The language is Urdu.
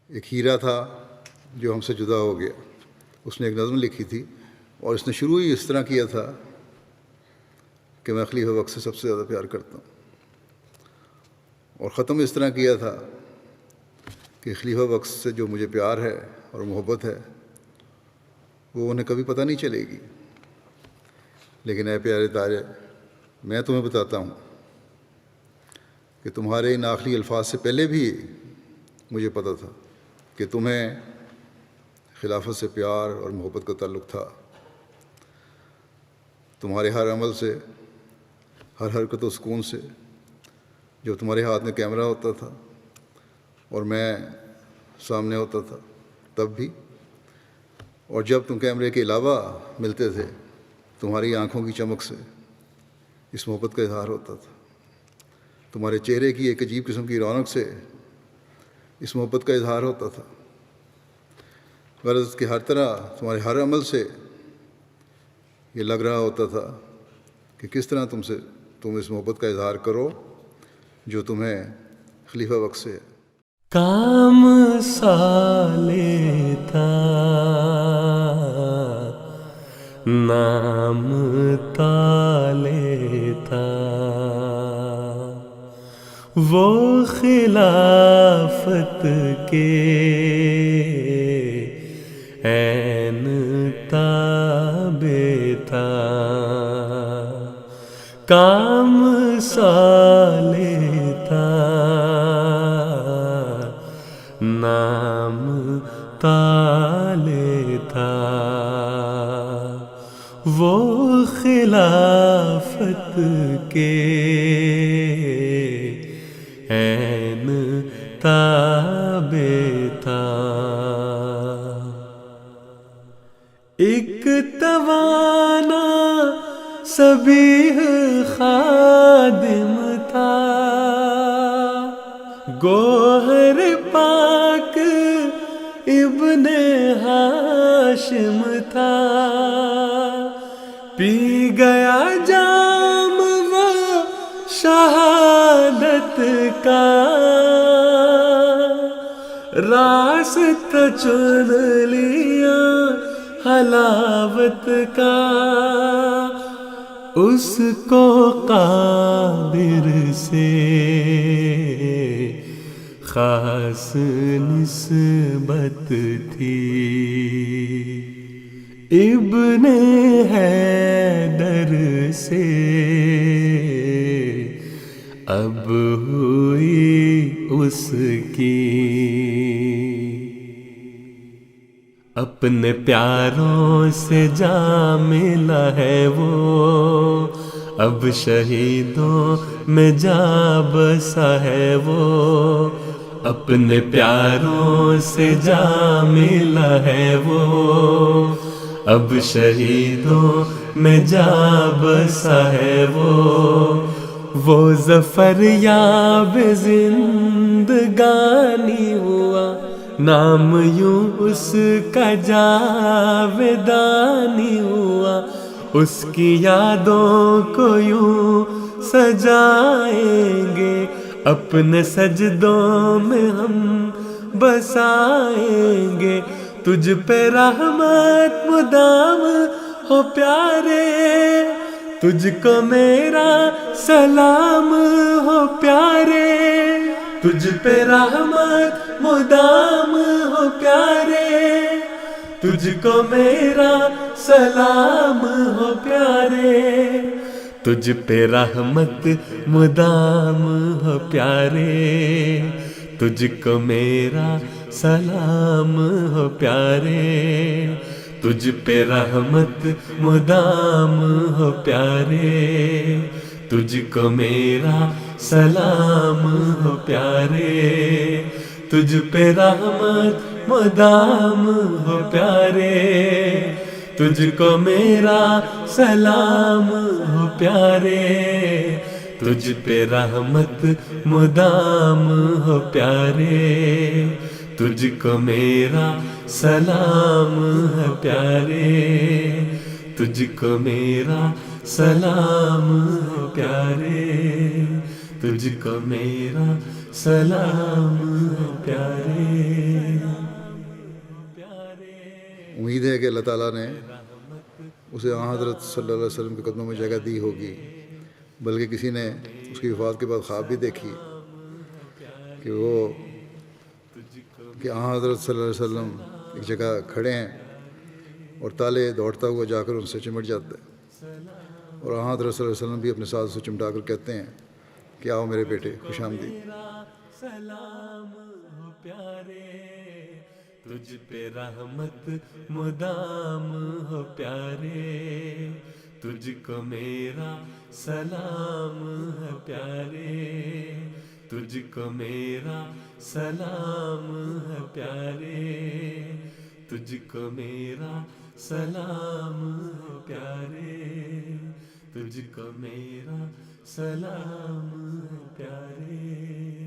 ایک ہیرا تھا جو ہم سے جدا ہو گیا، اس نے ایک نظم لکھی تھی اور اس نے شروع ہی اس طرح کیا تھا کہ میں خلیفہ وقت سے سب سے زیادہ پیار کرتا ہوں، اور ختم اس طرح کیا تھا کہ خلیفہ وقت سے جو مجھے پیار ہے اور محبت ہے وہ انہیں کبھی پتہ نہیں چلے گی، لیکن اے پیارے تارے، میں تمہیں بتاتا ہوں کہ تمہارے ان آخری الفاظ سے پہلے بھی مجھے پتہ تھا کہ تمہیں خلافت سے پیار اور محبت کا تعلق تھا۔ تمہارے ہر عمل سے، ہر حرکت و سکون سے، جب تمہارے ہاتھ میں کیمرہ ہوتا تھا اور میں سامنے ہوتا تھا تب بھی، اور جب تم کیمرے کے علاوہ ملتے تھے، تمہاری آنکھوں کی چمک سے اس محبت کا اظہار ہوتا تھا، تمہارے چہرے کی ایک عجیب قسم کی رونق سے اس محبت کا اظہار ہوتا تھا، غرض کہ ہر طرح تمہارے ہر عمل سے یہ لگ رہا ہوتا تھا کہ کس طرح تم اس محبت کا اظہار کرو جو تمہیں خلیفہ وقت سے ہے۔ کام سالے تھا، نام تالے تھا، وہ خلافت کے عین تابع تھا، کام صالح تھا، نام تالے تھا، وہ خلافت کے عین تابع تھا، ایک توانا سبیح خادم تھا، گوہر پاک ابن ہاشم تھا، پی گیا جام وہ شہادت کا، راستہ چن لیا حلاوت کا، اس کو قادر سے خاص نسبت تھی، ابن حیدر سے اب ہوئی اس کی، اپنے پیاروں سے جا ملا ہے وہ، اب شہیدوں میں جا بسا ہے وہ، اپنے پیاروں سے جا ملا ہے وہ، اب شہیدوں میں جا بسا ہے وہ ظفر یاب زندگانی ہوا، نام یوں اس کا جاودانی ہوا، اس کی یادوں کو یوں سجائیں گے، اپنے سجدوں میں ہم بسائیں گے، تجھ پہ رحمت مدام ہو پیارے، تجھ کو میرا سلام ہو پیارے، تجھ پہ رحمت مدام ہو پیارے، تجھ کو میرا سلام ہو پیارے، تجھ پہ رحمت مدام ہو پیارے، تجھ کو میرا سلام ہو پیارے، تجھ پہ رحمت مدام ہو پیارے، تجھ کو میرا سلام ہو پیارے، تجھ پہ رحمت مدام ہو پیارے، تجھ کو میرا سلام ہو پیارے، تجھ پہ رحمت مدام ہو پیارے، تجھ کو میرا سلام ہے پیارے، تجھ کو میرا سلام ہے پیارے، تجھ کو میرا سلام ہے پیارے۔ امید ہے کہ اللہ تعالیٰ نے اسے آن حضرت صلی اللہ علیہ وسلم کے قدموں میں جگہ دی ہوگی، بلکہ کسی نے اس کی وفات کے بعد خواب بھی دیکھی کہ آن حضرت صلی اللہ علیہ وسلم ایک جگہ کھڑے ہیں اور تالے دوڑتا ہوا جا کر ان سے چمٹ جاتا ہے، اور آن حضرت صلی اللہ علیہ وسلم بھی اپنے ساتھ سے چمٹا کر کہتے ہیں کہ آؤ میرے بیٹے، خوش آمدید۔ سلام ہو پیارے، تجھ پہ رحمت مدام ہو پیارے، تجھ کو میرا سلام ہے پیارے، تجھ کو میرا سلام ہے پیارے، تجھ کو میرا سلام ہے پیارے، تجھ کو میرا سلام ہے پیارے۔